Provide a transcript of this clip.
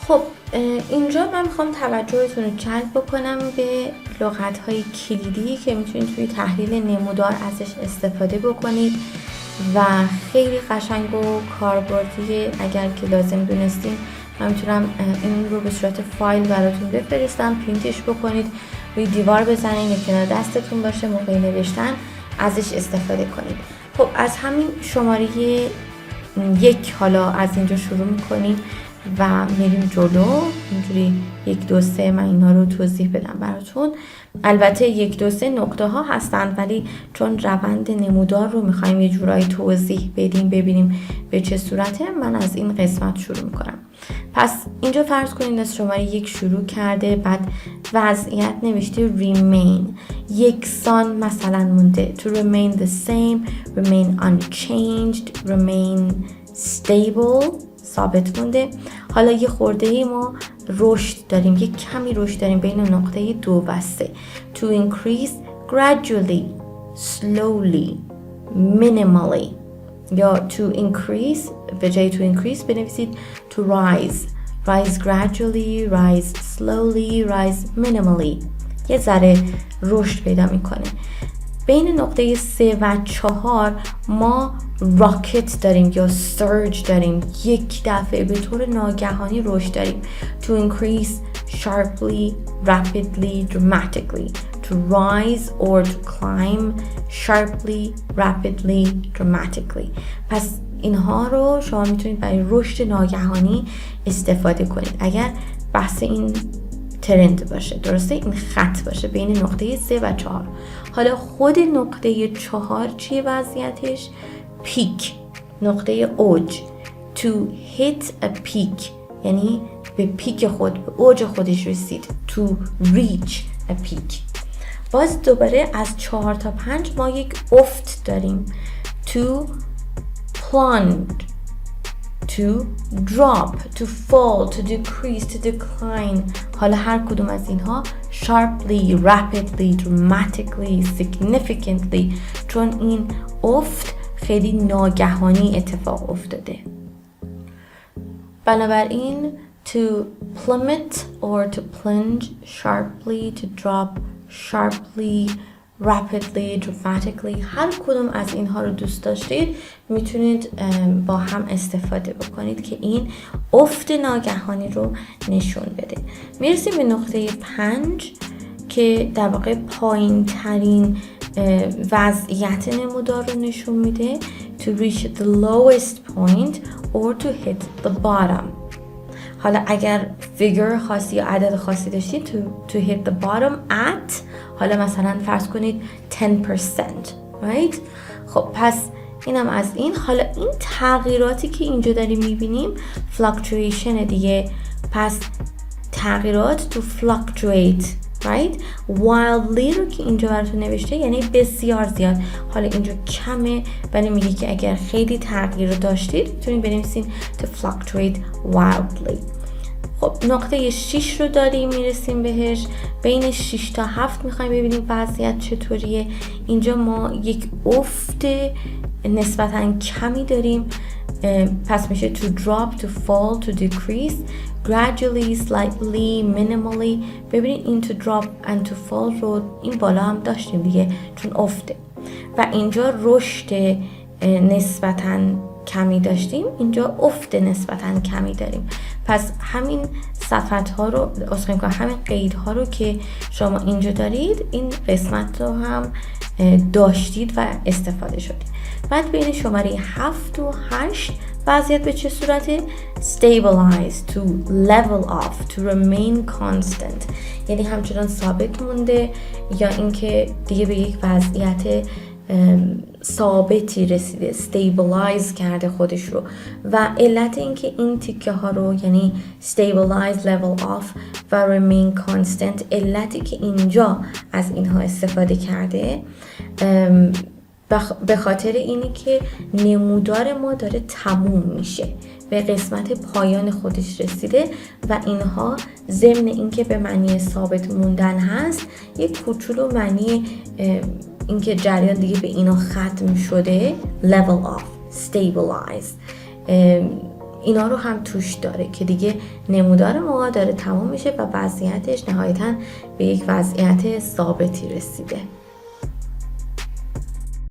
خب اینجا من میخوام توجهتون رو جلب بکنم به لغت‌های کلیدی که میتونید توی تحلیل نمودار ازش استفاده بکنید و خیلی قشنگ و کاربردی. اگر که لازم دونستین من میتونم این رو به صورت فایل براتون بفرستم، پرینتش بکنید، روی دیوار بزنید یا کنار دستتون باشه، موقع نوشتن ازش استفاده کنید. خب از همین شماره 1 حالا از اینجا شروع میکنیم و میریم جلو. اینجوری 1 2 3 من اینا رو توضیح بدم براتون. البته 1 2 3 نقطه ها هستن، ولی چون روند نمودار رو میخوایم یه جورایی توضیح بدیم ببینیم به چه صورته، من از این قسمت شروع میکنم. پس اینجا فرض کنید از شماره 1 شروع کرده، بعد وضعیت نوشته remain، یکسان مثلا مونده. to remain the same، remain unchanged، remain stable، ثابت مونده. حالا یه خورده ما رشد داریم، یه کمی رشد داریم بین نقطه 2 و 3. to increase gradually، slowly، minimally. یا to increase به جای to increase بنویسید to rise، rise gradually، rise slowly، rise minimally. یه ذره رشد پیدا میکنه. بین نقطه 3 و 4 ما راکت داریم یا سرج داریم، یک دفعه به طور ناگهانی رشد داریم. to increase sharply، rapidly، dramatically. to rise or to climb sharply، rapidly، dramatically. پس اینها رو شما میتونید برای رشد ناگهانی استفاده کنید اگر بحث این ترند باشه، درسته؟ این خط باشه بین نقطه 3 و 4. حالا خود نقطه 4 چیه وضعیتش؟ پیک، نقطه اوج. to hit a peak یعنی به پیک خود، به اوج خودش رسید. to reach a peak. باز دوباره از 4 تا 5 ما یک افت داریم. to plunge، to drop، to fall، to decrease، to decline. حالا هر کدوم از اینها sharply، rapidly، dramatically، significantly، چون این افت خیلی ناگهانی اتفاق افتاده. بنابراین to plummet or to plunge sharply، to drop sharply، rapidly، dramatically. هر کدوم از اینها رو دوست داشتید میتونید با هم استفاده بکنید که این افت ناگهانی رو نشون بده. میرسیم به نقطه 5 که در واقع پایین ترین وضعیت نمودار رو نشون میده. to reach the lowest point or to hit the bottom. حالا اگر فیگر خاصی یا عدد خاصی داشتید to hit the bottom at، حالا مثلا فرض کنید 10%، right؟ خب پس اینم از این. حالا این تغییراتی که اینجا داریم میبینیم fluctuation دیگه. پس تغییرات to fluctuate، right؟ wildly رو که اینجا براتون نوشته یعنی بسیار زیاد. حالا اینجا کمه ولی میگه که اگر خیلی تغییر داشتید میتونید بنویسین to fluctuate wildly. خب نقطه 6 رو داریم میرسیم بهش. بین 6 تا 7 میخوایم ببینیم وضعیت چطوریه. اینجا ما یک افت نسبتاً کمی داریم. پس میشه to drop، to fall، to decrease، gradually، slightly، minimally. ببینید این to drop and to fall رو این بالا هم داشتیم دیگه چون افته. و اینجا رشد نسبتاً کمی داشتیم، اینجا افت نسبتاً کمی داریم. پس همین صفت ها رو همین قید ها رو که شما اینجا دارید این قسمت رو هم داشتید و استفاده شدید. بعد بین شماره 7 و 8 وضعیت به چه صورته؟ stabilize، to level off، to remain constant، یعنی همچنان ثابت مونده یا اینکه دیگه به یک وضعیت ثابتی رسیده، stabilize کرده خودش رو. و علت اینکه این تیکه ها رو یعنی stabilize، level off و remain constant، علتی که اینجا از اینها استفاده کرده به خاطر اینی که نمودار ما داره تموم میشه، به قسمت پایان خودش رسیده و اینها ضمن اینکه به معنی ثابت موندن هست یک کوچولو معنی اینکه جریان دیگه به اینا ختم شده level off، stabilize. اینا رو هم توش داره که دیگه نمودار ما داره تموم میشه و وضعیتش نهایتاً به یک وضعیت ثابتی رسیده.